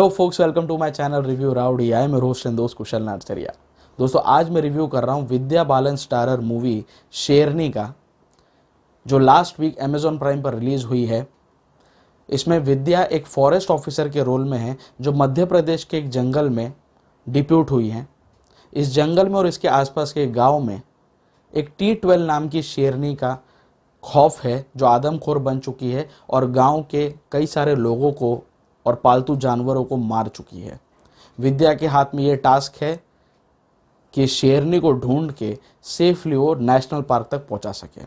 Hello folks, welcome to my channel review rowdy. I am host and दोस्त कुशल नाचरिया। दोस्तों, आज मैं रिव्यू कर रहा हूँ विद्या बालन स्टारर मूवी शेरनी का, जो लास्ट वीक अमेजॉन प्राइम पर रिलीज हुई है। इसमें विद्या एक फॉरेस्ट ऑफिसर के रोल में है, जो मध्य प्रदेश के एक जंगल में डिप्यूट हुई हैं। इस जंगल में और इसके आसपास के गांव में एक T12 नाम की शेरनी का खौफ है, जो आदमखोर बन चुकी है और गांव के कई सारे लोगों को और पालतू जानवरों को मार चुकी है। विद्या के हाथ में ये टास्क है कि शेरनी को ढूंढ के सेफली वो नेशनल पार्क तक पहुंचा सके।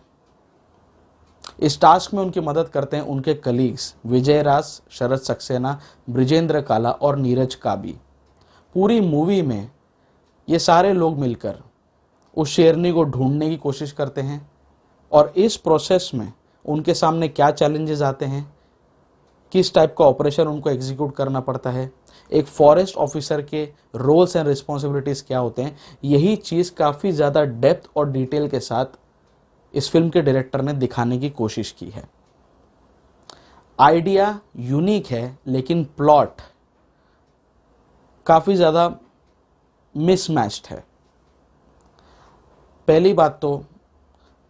इस टास्क में उनकी मदद करते हैं उनके कलीग्स विजय राज, शरद सक्सेना, ब्रिजेंद्र काला और नीरज काबी। पूरी मूवी में ये सारे लोग मिलकर उस शेरनी को ढूंढने की कोशिश करते हैं और इस प्रोसेस में उनके सामने क्या चैलेंजेस आते हैं, किस टाइप का ऑपरेशन उनको एग्जीक्यूट करना पड़ता है, एक फॉरेस्ट ऑफिसर के रोल्स एंड रिस्पॉन्सिबिलिटीज़ क्या होते हैं, यही चीज़ काफ़ी ज़्यादा डेप्थ और डिटेल के साथ इस फिल्म के डायरेक्टर ने दिखाने की कोशिश की है। आइडिया यूनिक है, लेकिन प्लॉट काफ़ी ज़्यादा मिसमैच्ड है। पहली बात तो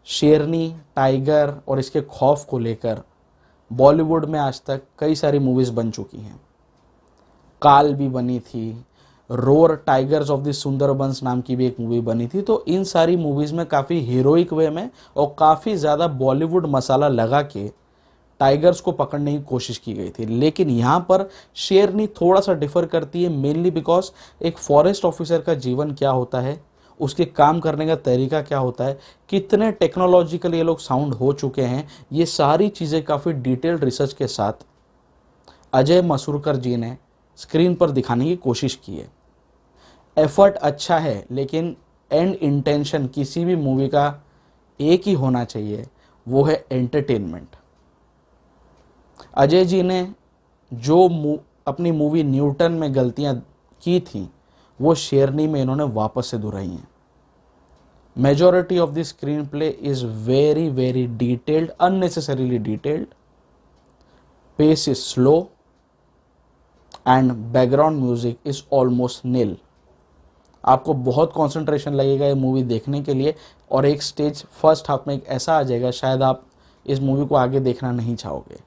शेरनी, टाइगर और इसके खौफ को लेकर बॉलीवुड में आज तक कई सारी मूवीज़ बन चुकी हैं। काल भी बनी थी, roar tigers of the Sundarbans नाम की भी एक मूवी बनी थी। तो इन सारी मूवीज़ में काफ़ी हीरोइक वे में और काफ़ी ज़्यादा बॉलीवुड मसाला लगा के टाइगर्स को पकड़ने की कोशिश की गई थी। लेकिन यहाँ पर शेरनी थोड़ा सा डिफर करती है, मेनली बिकॉज एक फॉरेस्ट ऑफिसर का जीवन क्या होता है, उसके काम करने का तरीका क्या होता है, कितने टेक्नोलॉजिकल ये लोग साउंड हो चुके हैं, ये सारी चीज़ें काफ़ी डिटेल्ड रिसर्च के साथ अजय मसूरकर जी ने स्क्रीन पर दिखाने की कोशिश की है। एफर्ट अच्छा है, लेकिन एंड इंटेंशन किसी भी मूवी का एक ही होना चाहिए, वो है एंटरटेनमेंट। अजय जी ने जो अपनी मूवी न्यूटन में गलतियां की थी, वो शेरनी में इन्होंने वापस से दोहराई हैं। Majority of the screenplay is very very detailed, unnecessarily detailed, pace is slow and background music is almost nil. आपको बहुत कंसंट्रेशन लगेगा ये मूवी देखने के लिए, और एक स्टेज फर्स्ट हाफ में एक ऐसा आ जाएगा शायद आप इस मूवी को आगे देखना नहीं चाहोगे,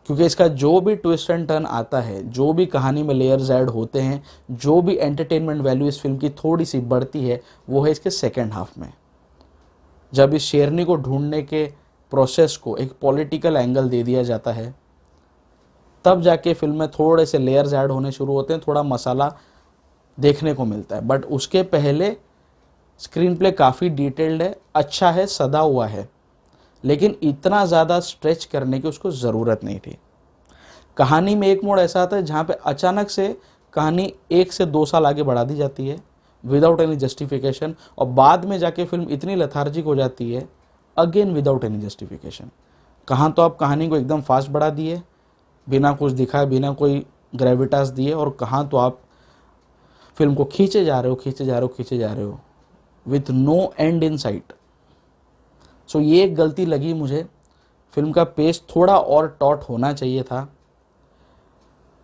क्योंकि इसका जो भी ट्विस्ट एंड टर्न आता है, जो भी कहानी में लेयर्स ऐड होते हैं, जो भी एंटरटेनमेंट वैल्यू इस फिल्म की थोड़ी सी बढ़ती है, वो है इसके सेकेंड हाफ में, जब इस शेरनी को ढूंढने के प्रोसेस को एक पॉलिटिकल एंगल दे दिया जाता है। तब जाके फिल्म में थोड़े से लेयर्स ऐड होने शुरू होते हैं, थोड़ा मसाला देखने को मिलता है। बट उसके पहले स्क्रीन प्ले काफ़ी डिटेल्ड है, अच्छा है, सदा हुआ है, लेकिन इतना ज़्यादा स्ट्रेच करने की उसको ज़रूरत नहीं थी। कहानी में एक मोड़ ऐसा आता है जहाँ पे अचानक से कहानी 1 से 2 साल आगे बढ़ा दी जाती है विदाउट एनी जस्टिफिकेशन, और बाद में जाके फिल्म इतनी लेथार्जिक हो जाती है अगेन विदाउट एनी जस्टिफिकेशन। कहाँ तो आप कहानी को एकदम फास्ट बढ़ा दिए बिना कुछ दिखाए, बिना कोई ग्रेविटास दिए, और कहाँ तो आप फिल्म को खींचे जा रहे हो with no end in sight. So ये एक गलती लगी मुझे। फिल्म का पेस थोड़ा और टॉट होना चाहिए था,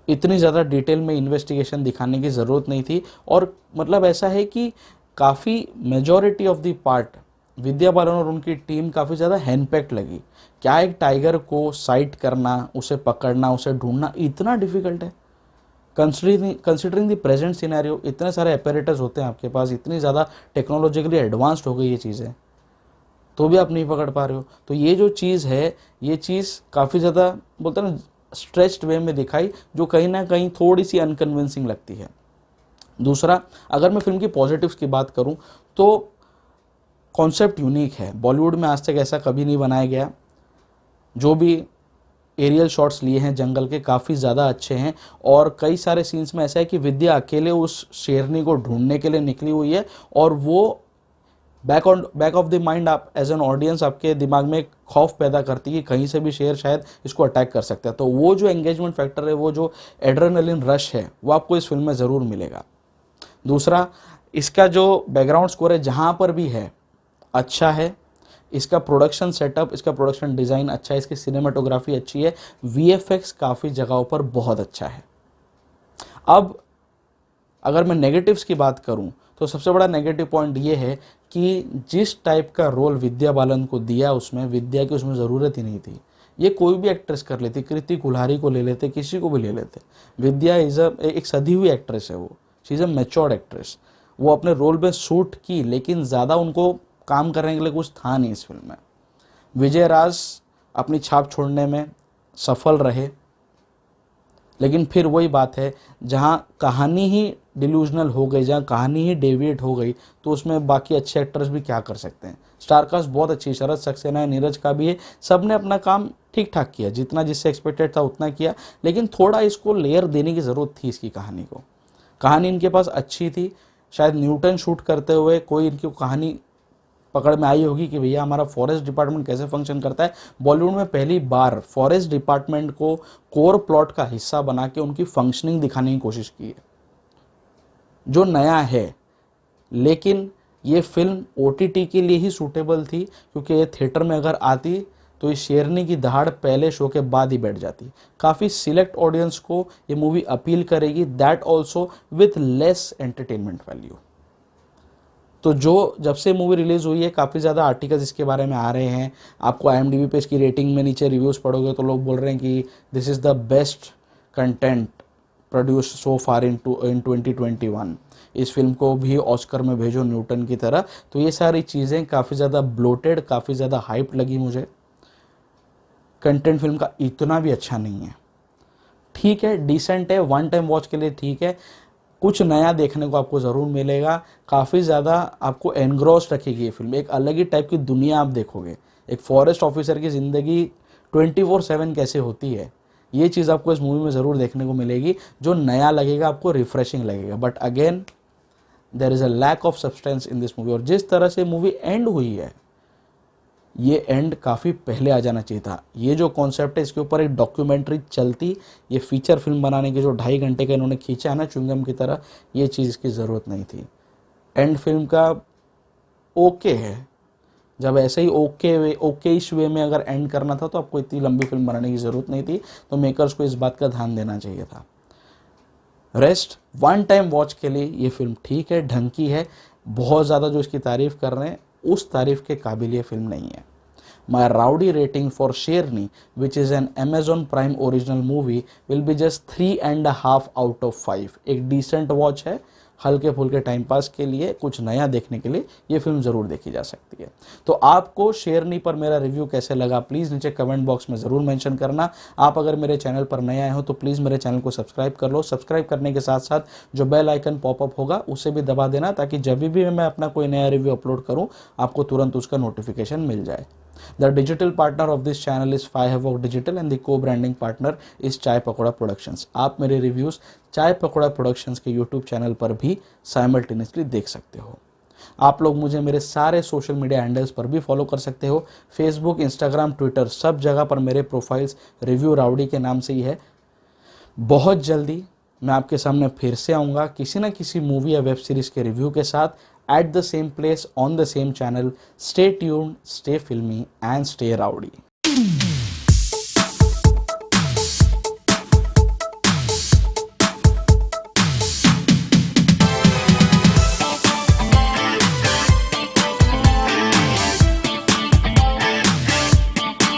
इतनी ज़्यादा डिटेल में इन्वेस्टिगेशन दिखाने की ज़रूरत नहीं थी। और मतलब ऐसा है कि काफ़ी majority of the part Vidya Balan और उनकी टीम काफ़ी ज़्यादा हैंडपैक्ड लगी। क्या एक टाइगर को साइट करना, उसे पकड़ना, उसे ढूंढना इतना डिफिकल्ट है? कंसिडरिंग द प्रेजेंट सिनेरियो, इतने सारे अपैरेटस होते हैं आपके पास, इतनी ज़्यादा टेक्नोलॉजिकली एडवांस्ड हो गई ये चीज़ें, तो भी आप नहीं पकड़ पा रहे हो। तो ये जो चीज़ है, ये चीज़ काफ़ी ज़्यादा बोलते हैं ना स्ट्रेच्ड वे में दिखाई, जो कहीं ना कहीं थोड़ी सी अनकन्विंसिंग लगती है। दूसरा, अगर मैं फिल्म की पॉजिटिव्स की बात करूं तो कॉन्सेप्ट यूनिक है। बॉलीवुड में आज तक ऐसा कभी नहीं बनाया गया। जो भी एरियल शॉट्स लिए हैं जंगल के, काफ़ी ज़्यादा अच्छे हैं, और कई सारे सीन्स में ऐसा है कि विद्या अकेले उस शेरनी को ढूंढने के लिए निकली हुई है, और वो बैक ऑफ द माइंड आप एज एन ऑडियंस आपके दिमाग में एक खौफ पैदा करती है कि कहीं से भी शेर शायद इसको अटैक कर सकता है। तो वो जो एंगेजमेंट फैक्टर है, वो जो एड्रेनलिन रश है, वो आपको इस फिल्म में ज़रूर मिलेगा। दूसरा, इसका जो बैकग्राउंड स्कोर है जहाँ पर भी है अच्छा है, इसका प्रोडक्शन सेटअप, इसका प्रोडक्शन डिज़ाइन अच्छा है, इसकी सिनेमाटोग्राफी अच्छी है, वीएफएक्स काफ़ी जगहों पर बहुत अच्छा है। अब अगर मैं नेगेटिव्स की बात करूं तो सबसे बड़ा नेगेटिव पॉइंट ये है कि जिस टाइप का रोल विद्या बालन को दिया उसमें विद्या की उसमें ज़रूरत ही नहीं थी। ये कोई भी एक्ट्रेस कर लेती, कृति कुल्हारी को ले लेते, किसी को भी ले लेते। विद्या एक सधी हुई एक्ट्रेस है, वो she is a matured actress. वो अपने रोल में शूट की, लेकिन ज़्यादा उनको काम करने के लिए कुछ था नहीं इस फिल्म में। विजय राज अपनी छाप छोड़ने में सफल रहे, लेकिन फिर वही बात है, जहाँ कहानी ही डिल्यूजनल हो गई, जहाँ कहानी ही डेविएट हो गई, तो उसमें बाकी अच्छे एक्टर्स भी क्या कर सकते हैं। स्टारकास्ट बहुत अच्छी, शरद सक्सेना है, नीरज का भी है, सब ने अपना काम ठीक ठाक किया, जितना जिससे एक्सपेक्टेड था उतना किया, लेकिन थोड़ा इसको लेयर देने की ज़रूरत थी इसकी कहानी को। कहानी इनके पास अच्छी थी, शायद न्यूटन शूट करते हुए कोई इनकी कहानी पकड़ में आई होगी कि भैया हमारा फॉरेस्ट डिपार्टमेंट कैसे फंक्शन करता है। बॉलीवुड में पहली बार फॉरेस्ट डिपार्टमेंट को कोर प्लॉट का हिस्सा बना के उनकी फंक्शनिंग दिखाने की कोशिश की है, जो नया है। लेकिन ये फिल्म OTT के लिए ही सूटेबल थी, क्योंकि ये थिएटर में अगर आती तो इस शेरनी की दहाड़ पहले शो के बाद ही बैठ जाती। काफ़ी सिलेक्ट ऑडियंस को ये मूवी अपील करेगी, that also with less entertainment value. तो जो जब से मूवी रिलीज़ हुई है काफ़ी ज़्यादा आर्टिकल्स इसके बारे में आ रहे हैं। आपको IMDb पे इसकी रेटिंग में नीचे रिव्यूज़ पढ़ोगे तो लोग बोल रहे हैं कि this is the best content produced so far in 2021। इस फिल्म को भी ऑस्कर में भेजो न्यूटन की तरह। तो ये सारी चीज़ें काफ़ी ज़्यादा ब्लोटेड, काफ़ी ज़्यादा हाइप लगी मुझे। कंटेंट फिल्म का इतना भी अच्छा नहीं है, ठीक है, डिसेंट है, वन टाइम वॉच के लिए ठीक है। कुछ नया देखने को आपको ज़रूर मिलेगा, काफ़ी ज़्यादा आपको एनग्रॉस रखेगी ये फिल्म। एक अलग ही टाइप की दुनिया आप देखोगे, एक फॉरेस्ट ऑफिसर की ज़िंदगी 24/7 कैसे होती है, ये चीज़ आपको इस मूवी में ज़रूर देखने को मिलेगी, जो नया लगेगा आपको, रिफ्रेशिंग लगेगा। But again there is a lack of substance in this movie. और जिस तरह से मूवी एंड हुई है, ये एंड काफ़ी पहले आ जाना चाहिए था। ये जो कॉन्सेप्ट है, इसके ऊपर एक डॉक्यूमेंट्री चलती, ये फीचर फिल्म बनाने की जो 2.5 घंटे का इन्होंने खींचा है ना च्युइंगम की तरह, ये चीज़ इसकी ज़रूरत नहीं थी। एंड फिल्म का ओके है, जब ऐसे ही ओके वे में अगर एंड करना था तो आपको इतनी लंबी फिल्म बनाने की ज़रूरत नहीं थी। तो मेकर्स को इस बात का ध्यान देना चाहिए था। रेस्ट वन टाइम वॉच के लिए ये फिल्म ठीक है, ढंग की है। बहुत ज़्यादा जो इसकी तारीफ़ कर रहे हैं, उस तारीफ़ के काबिल ये फिल्म नहीं है। My rowdy rating for Sherni, which is an Amazon Prime original movie, will be just 3.5 out of 5। एक decent watch है, हल्के फुल्के टाइम पास के लिए, कुछ नया देखने के लिए ये फिल्म ज़रूर देखी जा सकती है। तो आपको शेरनी पर मेरा रिव्यू कैसे लगा, प्लीज़ नीचे कमेंट बॉक्स में ज़रूर मेंशन करना। आप अगर मेरे चैनल पर नए आए हो तो प्लीज़ मेरे चैनल को सब्सक्राइब कर लो। सब्सक्राइब करने के साथ साथ जो बेल आइकन पॉपअप होगा उसे भी दबा देना, ताकि जब भी मैं अपना कोई नया रिव्यू अपलोड करूँ आपको तुरंत उसका नोटिफिकेशन मिल जाए। The digital partner of this channel is Five Havoc Digital and the co-branding partner is चाय पकौड़ा प्रोडक्शंस। आप मेरे रिव्यूज़ चाय पकौड़ा प्रोडक्शंस के यूट्यूब चैनल पर भी साइमल्टेनियसली देख सकते हो। आप लोग मुझे मेरे सारे सोशल मीडिया हैंडल्स पर भी फॉलो कर सकते हो, फेसबुक, इंस्टाग्राम, ट्विटर, सब जगह पर मेरे प्रोफाइल्स रिव्यू राउडी के नाम से ही है। बहुत जल्दी मैं आपके सामने फिर से आऊँगा किसी न किसी मूवी या वेब सीरीज़ के रिव्यू के साथ, at the same place on the same channel. Stay tuned, stay filmy and stay rowdy.